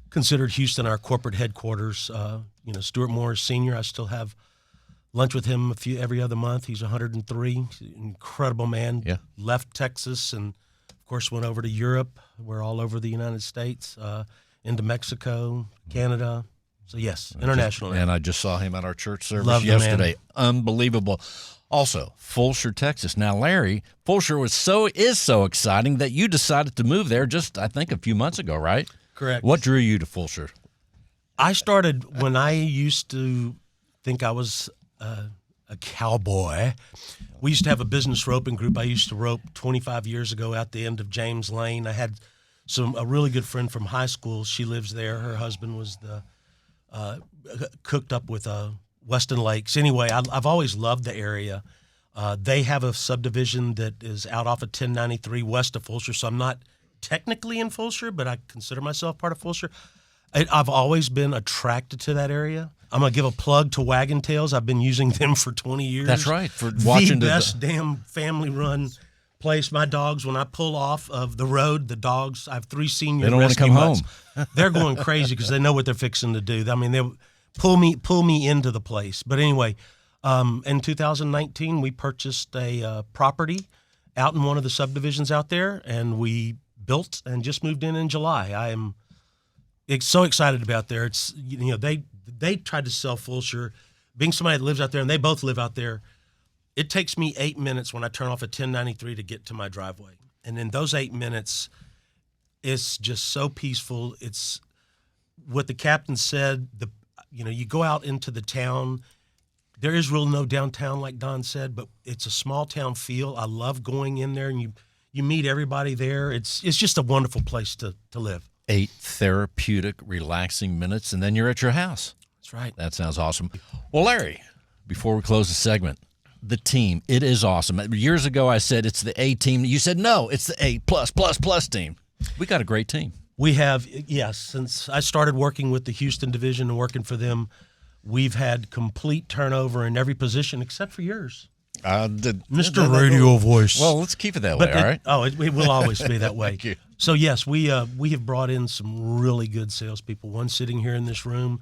considered Houston our corporate headquarters. Stuart Morris Sr., I still have lunch with him every other month. He's 103. He's an incredible man. Yeah. Left Texas and, of course, went over to Europe. We're all over the United States, into Mexico, Canada. So, yes, international. And I just saw him at our church service Love the yesterday. man. Unbelievable. Also, Fulshear, Texas. Now, Larry, Fulshear is so exciting that you decided to move there just, I think, a few months ago, right? Correct. What drew you to Fulshear? I started when I used to think I was a cowboy. We used to have a business roping group. I used to rope 25 years ago out the end of James Lane. I had a really good friend from high school. She lives there. Her husband was cooked up with Weston Lakes. Anyway, I've always loved the area. They have a subdivision that is out off of 1093 west of Fulshear, so I'm not technically in Fulshear, but I consider myself part of Fulshear. I've always been attracted to that area. I'm going to give a plug to Wagon Tails. I've been using them for 20 years. That's right. For watching the best damn family-run place. My dogs, when I pull off of the road, I have 3 senior They don't want to come mutts. home. They're going crazy because they know what they're fixing to do. I mean, they pull me into the place. But anyway, in 2019, we purchased a property out in one of the subdivisions out there, and we built and just moved in July. I am so excited about there. It's they tried to sell Fulshear, being somebody that lives out there, and they both live out there. It takes me 8 minutes when I turn off at 1093 to get to my driveway, and in those 8 minutes, it's just so peaceful. It's what the captain said. You go out into the town. There is really no downtown, like Don said, but it's a small town feel. I love going in there, and you meet everybody there. It's just a wonderful place to live. 8 therapeutic, relaxing minutes, and then you're at your house. That's right. That sounds awesome. Well, Larry, before we close the segment, the team, it is awesome. Years ago, I said it's the A team. You said, no, it's the A+++ team. We got a great team. We have, yes, since I started working with the Houston division and working for them, we've had complete turnover in every position except for yours. Mr. Radio Voice. Well, let's keep it that way, all right? It will always be that way. Thank you. So, yes, we have brought in some really good salespeople. One sitting here in this room,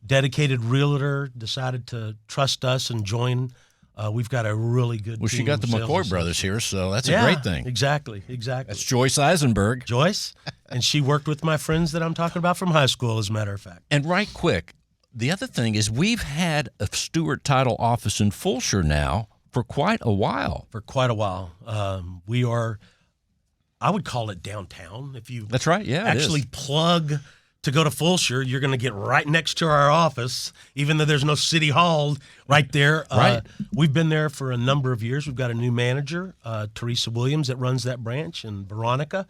dedicated realtor, decided to trust us and join. We've got a really good Well, team she got the of sales McCoy brothers associates. here, so that's a great thing. Exactly. That's Joyce Eisenberg. Joyce, and she worked with my friends that I'm talking about from high school, as a matter of fact. And right quick, the other thing is we've had a Stewart Title office in Fulshear now for quite a while. We are, I would call it downtown. If you That's right, yeah, actually plug to go to Fulshear, you're going to get right next to our office, even though there's no city hall right there. Right. We've been there for a number of years. We've got a new manager, Teresa Williams, that runs that branch, and Veronica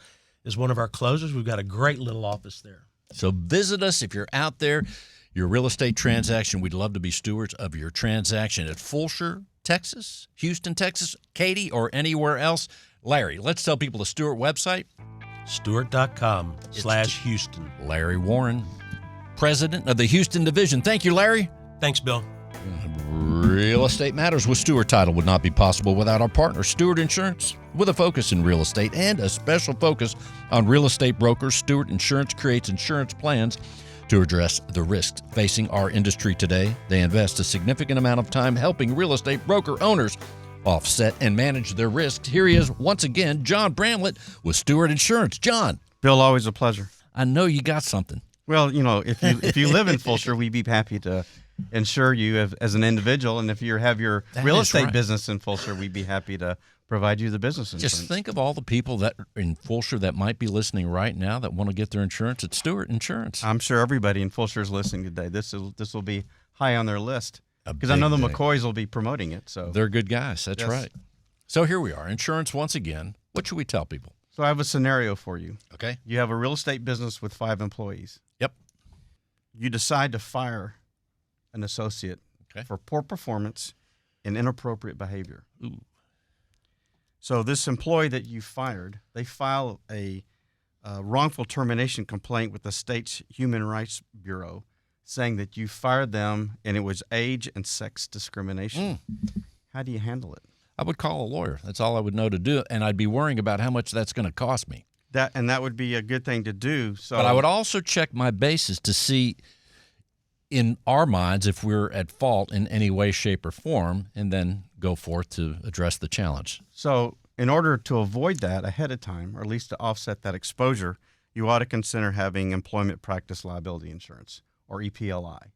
is one of our closers. We've got a great little office there. So visit us if you're out there, your real estate transaction. We'd love to be stewards of your transaction at Fulshear, Texas, Houston, Texas, Katy, or anywhere else. Larry, let's tell people the Stewart website. Stewart.com/Houston. Larry Warren, president of the Houston division. Thank you, Larry. Thanks, Bill. Real Estate Matters with Stewart Title would not be possible without our partner, Stewart Insurance. With a focus in real estate and a special focus on real estate brokers, Stewart Insurance creates insurance plans to address the risks facing our industry today. They invest a significant amount of time helping real estate broker owners offset and manage their risks. Here he is once again, John Bramlett with Stewart Insurance. John. Bill, always a pleasure. I know you got something. Well, if you live in Fulshear, we'd be happy to insure you as an individual, and if you have your real estate business in Fulshear, we'd be happy to provide you the business insurance. Just think of all the people that in Fulshear that might be listening right now that want to get their insurance at Stewart Insurance. I'm sure everybody in Fulshear is listening today. This will be high on their list because I know the McCoys will be promoting it. So they're good guys. That's right. So here we are, insurance once again. What should we tell people? So I have a scenario for you. Okay. You have a real estate business with 5 employees. Yep. You decide to fire an associate for poor performance and inappropriate behavior. Ooh. So this employee that you fired, they file a wrongful termination complaint with the state's Human Rights Bureau saying that you fired them and it was age and sex discrimination. How do you handle it? I would call a lawyer. That's all I would know to do, and I'd be worrying about how much that's going to cost me. That would be a good thing to do. So, but I would also check my bases to see in our minds if we're at fault in any way, shape, or form, and then go forth to address the challenge. So in order to avoid that ahead of time, or at least to offset that exposure, you ought to consider having employment practice liability insurance, or EPLI.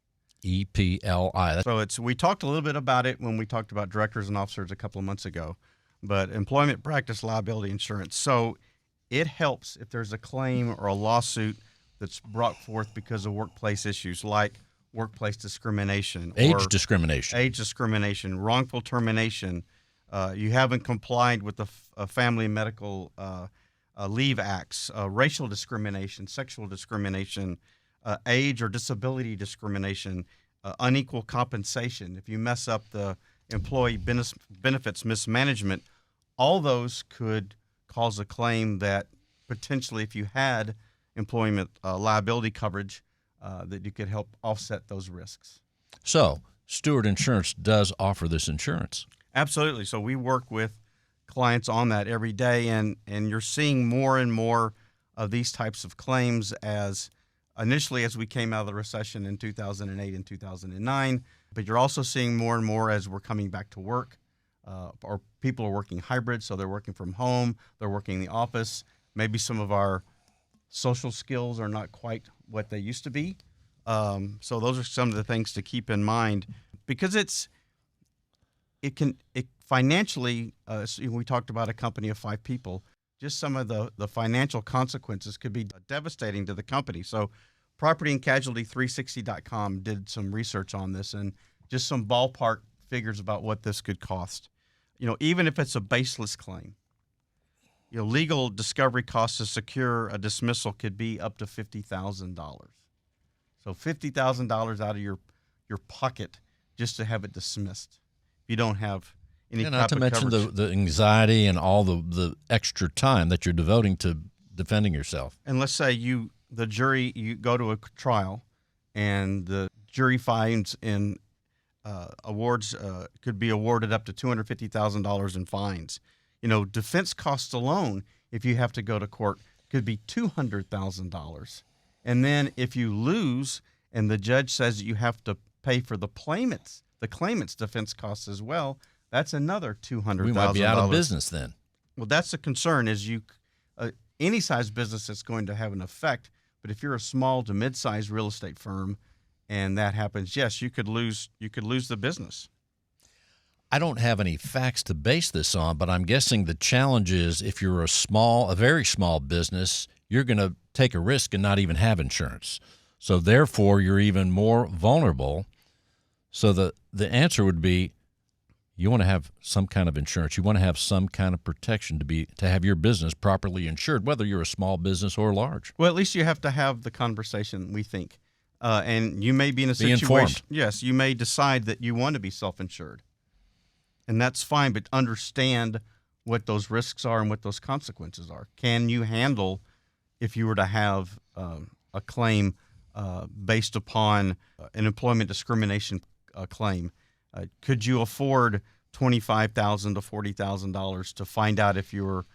EPLI. So we talked a little bit about it when we talked about directors and officers a couple of months ago, but employment practice liability insurance. So it helps if there's a claim or a lawsuit that's brought forth because of workplace issues like workplace discrimination, age discrimination, wrongful termination. You haven't complied with the Family and Medical Leave Acts, racial discrimination, sexual discrimination, age or disability discrimination, unequal compensation. If you mess up the employee benefits mismanagement, all those could cause a claim that potentially, if you had employment liability coverage, that you could help offset those risks. So Stewart Insurance does offer this insurance. Absolutely. So we work with clients on that every day, and you're seeing more and more of these types of claims as initially as we came out of the recession in 2008 and 2009, but you're also seeing more and more as we're coming back to work, or people are working hybrid, so they're working from home, they're working in the office. Maybe some of our social skills are not quite what they used to be. So those are some of the things to keep in mind, because it financially, we talked about a company of 5 people, just some of the financial consequences could be devastating to the company. So Property and Casualty 360.com did some research on this and just some ballpark figures about what this could cost. Even if it's a baseless claim, legal discovery costs to secure a dismissal could be up to $50,000. So $50,000 out of your pocket just to have it dismissed. If you don't have any not to mention coverage. the anxiety and all the extra time that you're devoting to defending yourself. And let's say you go to a trial and the jury finds in awards could be awarded up to $250,000 in fines. Defense costs alone, if you have to go to court, could be $200,000. And then if you lose and the judge says that you have to pay for the claimant's defense costs as well, that's another $200,000. We might be out of business then. Well, that's the concern, is any size business that's going to have an effect. But if you're a small to mid-sized real estate firm and that happens, yes, you could lose the business. I don't have any facts to base this on, but I'm guessing the challenge is if you're a very small business, you're going to take a risk and not even have insurance. So therefore, you're even more vulnerable. So the answer would be you want to have some kind of insurance. You want to have some kind of protection to have your business properly insured, whether you're a small business or large. Well, at least you have to have the conversation, we think. And you may be in a Be situation. informed. Yes, you may decide that you want to be self-insured. And that's fine, but understand what those risks are and what those consequences are. Can you handle if you were to have a claim based upon an employment discrimination claim? Could you afford $25,000 to $40,000 to find out if you were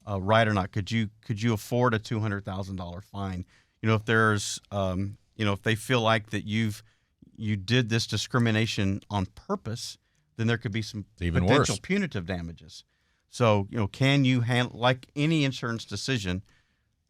right or not? Could you afford a $200,000 fine? If there's if they feel like that you did this discrimination on purpose, then there could be some Even potential worse. punitive damages. So, can you handle, like any insurance decision,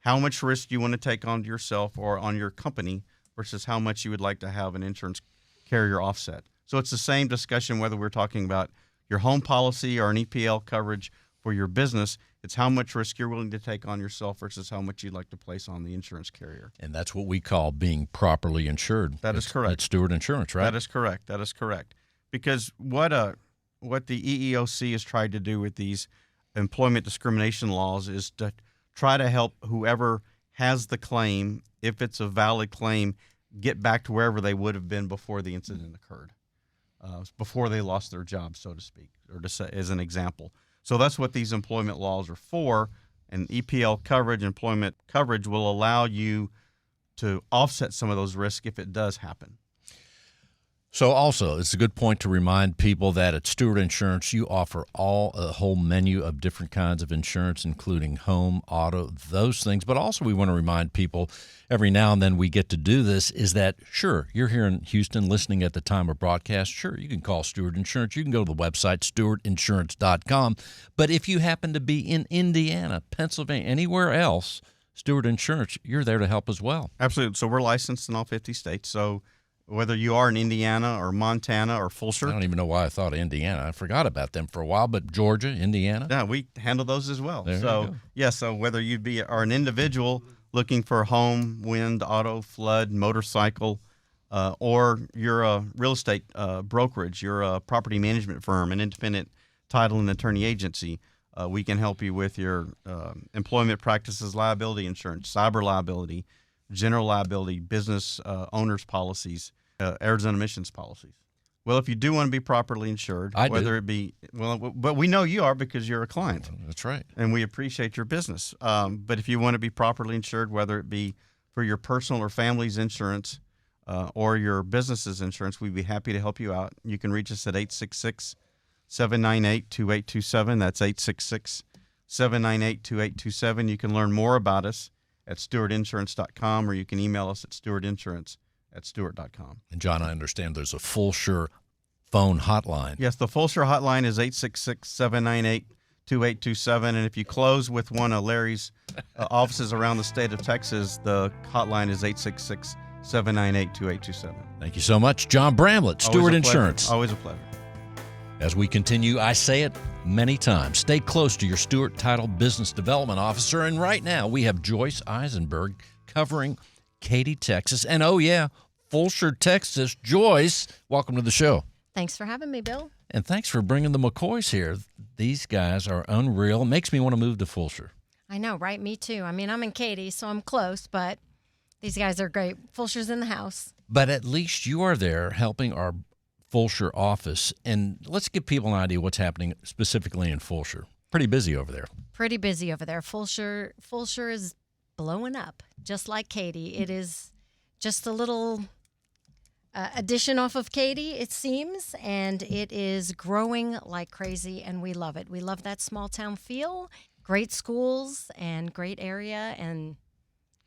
how much risk you want to take on yourself or on your company versus how much you would like to have an insurance carrier offset. So it's the same discussion whether we're talking about your home policy or an EPL coverage for your business. It's how much risk you're willing to take on yourself versus how much you'd like to place on the insurance carrier. And that's what we call being properly insured. That is correct. That's Stewart Insurance, right? That is correct. That is correct. Because what the EEOC has tried to do with these employment discrimination laws is to try to help whoever has the claim, if it's a valid claim, get back to wherever they would have been before the incident occurred, before they lost their job, so to speak, or to say, as an example. So that's what these employment laws are for. And EPL coverage, employment coverage, will allow you to offset some of those risks if it does happen. So also, it's a good point to remind people that at Stewart Insurance, you offer a whole menu of different kinds of insurance, including home, auto, those things. But also we want to remind people every now and then we get to do this is that, sure, you're here in Houston listening at the time of broadcast. Sure, you can call Stewart Insurance. You can go to the website, stewartinsurance.com. But if you happen to be in Indiana, Pennsylvania, anywhere else, Stewart Insurance, you're there to help as well. Absolutely. So we're licensed in all 50 states. So whether you are in Indiana or Montana or I Fulshear. don't even know why I thought of Indiana. I forgot about them for a while, but Georgia, Indiana. Yeah, we handle those as well. There you go. So whether you are an individual looking for home, wind, auto, flood, motorcycle, or you're a real estate brokerage, you're a property management firm, an independent title and attorney agency, we can help you with your employment practices liability insurance, cyber liability, general liability, business owners policies, errors and omissions policies. Well, if you do want to be properly insured, but we know you are because you're a client. That's right. And we appreciate your business. But if you want to be properly insured, whether it be for your personal or family's insurance or your business's insurance, we'd be happy to help you out. You can reach us at 866-798-2827. That's 866-798-2827. You can learn more about us at stewartinsurance.com, or you can email us at stewartinsurance@stewart.com. And John, I understand there's a Fulshear phone hotline. Yes, the Fulshear hotline is 866-798-2827. And if you close with one of Larry's offices around the state of Texas, the hotline is 866-798-2827. Thank you so much, John Bramlett, Stewart Insurance. Always a pleasure. As we continue, I say it many times, stay close to your Stewart Title Business Development Officer. And right now, we have Joyce Eisenberg covering Katy, Texas. And oh, yeah, Fulshear, Texas. Joyce, welcome to the show. Thanks for having me, Bill. And thanks for bringing the McCoys here. These guys are unreal. It makes me want to move to Fulshear. I know, right? Me too. I mean, I'm in Katy, so I'm close, but these guys are great. Fulshear's in the house. But at least you are there helping our Fulshear office. And let's give people an idea what's happening specifically in Fulshear. Pretty busy over there. Pretty busy over there. Fulshear is blowing up, just like Katy. It is just a little addition off of Katy, it seems, and it is growing like crazy, and we love it. We love that small town feel, great schools, and great area, and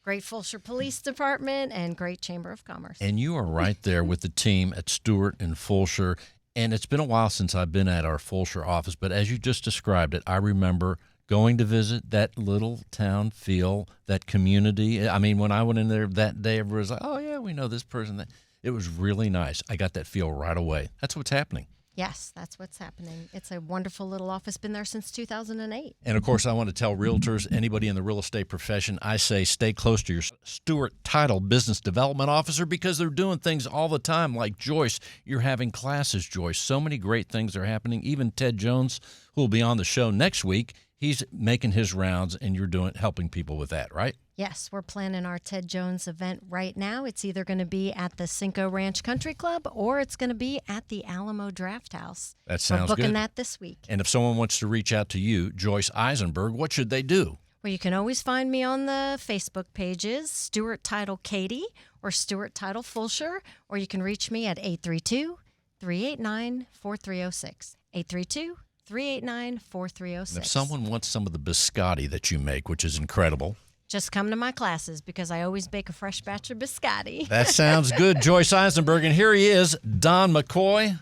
great Fulshear Police Department, and great Chamber of Commerce. And you are right there with the team at Stewart and Fulshear. And it's been a while since I've been at our Fulshear office, but as you just described it, I remember going to visit that little town feel, that community. I mean, when I went in there that day, everybody was like, oh, yeah, we know this person. It was really nice. I got that feel right away. That's what's happening. Yes, that's what's happening. It's a wonderful little office. Been there since 2008. And, of course, I want to tell realtors, anybody in the real estate profession, I say stay close to your Stewart Title Business Development Officer because they're doing things all the time. Like Joyce, you're having classes, Joyce. So many great things are happening. Even Ted Jones, who will be on the show next week, he's making his rounds, and you're helping people with that, right? Yes, we're planning our Ted Jones event right now. It's either going to be at the Cinco Ranch Country Club or it's going to be at the Alamo Draft House. That sounds good. We're booking that this week. And if someone wants to reach out to you, Joyce Eisenberg, what should they do? Well, you can always find me on the Facebook pages, Stewart Title Katie or Stewart Title Fulshear, or you can reach me at 832-389-4306. 832-389-4306. And if someone wants some of the biscotti that you make, which is incredible, just come to my classes because I always bake a fresh batch of biscotti. that sounds good. Joyce Eisenberg. And here he is, Don McCoy,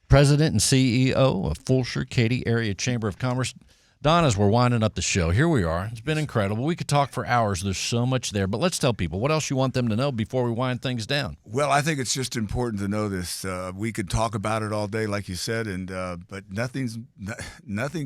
President and CEO of Fulshear Katy Area Chamber of Commerce. Don, as we're winding up the show, here we are. It's been incredible. We could talk for hours. There's so much there. But let's tell people, what else you want them to know before we wind things down? Well, I think it's just important to know this. We could talk about it all day, like you said, but nothing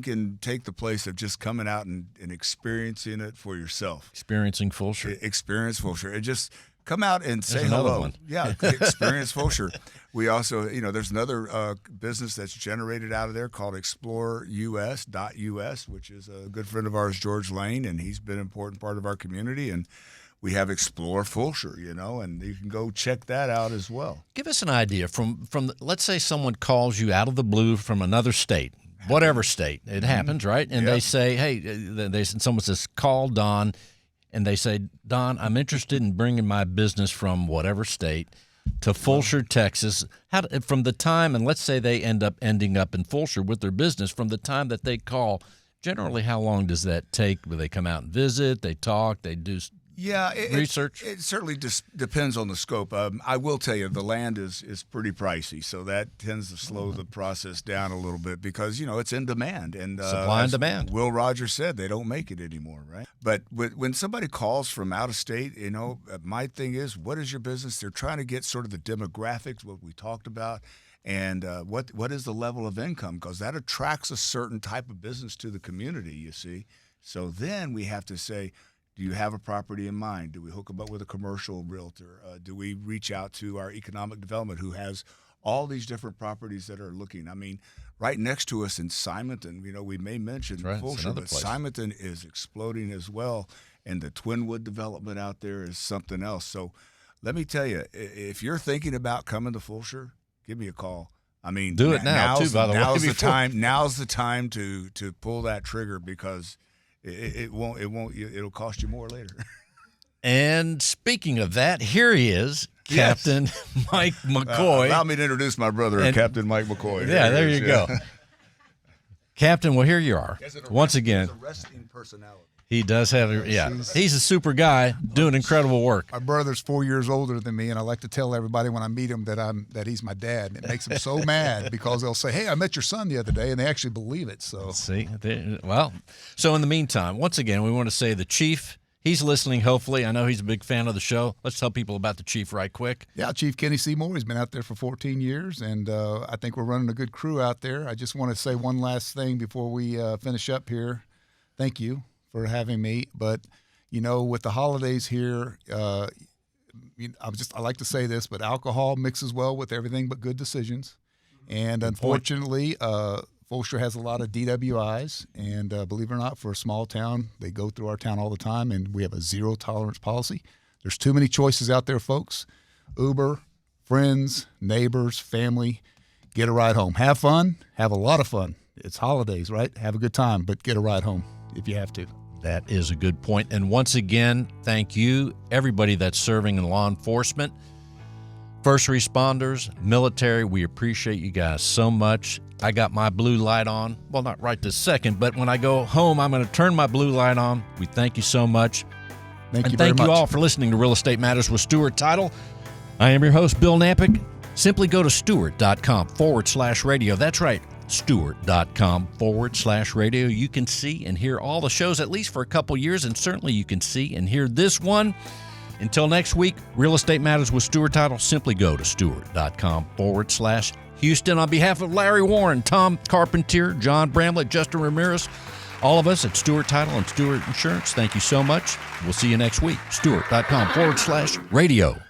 can take the place of just coming out and experiencing it for yourself. Experiencing Fulshear. Experience Fulshear. It just come out and say another hello. one. Yeah, experience Fulshear. We also, there's another business that's generated out of there called ExploreUS.us, which is a good friend of ours, George Lane, and he's been an important part of our community. And we have Explore Fulshear, and you can go check that out as well. Give us an idea from let's say someone calls you out of the blue from another state, whatever state. It happens, right? And they say, hey, someone says, call Don. And they say, Don, I'm interested in bringing my business from whatever state to Fulshear, Texas. From the time, and let's say they ending up in Fulshear with their business, from the time that they call, generally how long does that take? Will they come out and visit? They talk? They do research? It certainly depends on the scope. I will tell you, the land is pretty pricey, so that tends to slow the process down a little bit because, it's in demand. And supply and demand. Will Rogers said, they don't make it anymore, right? But when somebody calls from out of state, my thing is, what is your business? They're trying to get sort of the demographics, what we talked about, and what is the level of income? Because that attracts a certain type of business to the community, you see. So then we have to say, do you have a property in mind? Do we hook them up with a commercial realtor? Do we reach out to our economic development who has all these different properties that are looking? I mean, right next to us in Simonton, we may mention Fulshear, but Simonton is exploding as well, and the Twinwood development out there is something else. So let me tell you, if you're thinking about coming to Fulshear, give me a call. I mean, do it now too. By the way, now's the time. Now's the time to pull that trigger because it'll cost you more later. And speaking of that, here he is, Captain Mike McCoy. Allow me to introduce my brother, Captain Mike McCoy. Yeah, there you go. Captain, well, here you are. Once again. He has a resting personality. He does have, he's a super guy doing incredible work. My brother's 4 years older than me, and I like to tell everybody when I meet him that he's my dad. And it makes him so mad because they'll say, hey, I met your son the other day, and they actually believe it. So so in the meantime, once again, we want to say the Chief, he's listening, hopefully. I know he's a big fan of the show. Let's tell people about the Chief right quick. Yeah, Chief Kenny Seymour. He's been out there for 14 years, and I think we're running a good crew out there. I just want to say one last thing before we finish up here. Thank you for having me. But, with the holidays here, I like to say this, but alcohol mixes well with everything but good decisions. And unfortunately, Fulshear has a lot of DWIs, and believe it or not, for a small town, they go through our town all the time, and we have a zero tolerance policy. There's too many choices out there, folks. Uber, friends, neighbors, family, get a ride home. Have fun, have a lot of fun. It's holidays, right? Have a good time, but get a ride home if you have to. That is a good point. And once again, thank you, everybody that's serving in law enforcement, first responders, military. We appreciate you guys so much. I got my blue light on. Well, not right this second, but when I go home, I'm going to turn my blue light on. We thank you so much. Thank you all for listening to Real Estate Matters with Stewart Title. I am your host, Bill Knapik. Simply go to stewart.com/radio. That's right, stewart.com/radio. You can see and hear all the shows, at least for a couple years, and certainly you can see and hear this one. Until next week, Real Estate Matters with Stewart Title. Simply go to stewart.com/Houston. On behalf of Larry Warren, Tom Carpentier, John Bramlett, Justin Ramirez, all of us at Stewart Title and Stewart Insurance, thank you so much. We'll see you next week. Stewart.com/radio.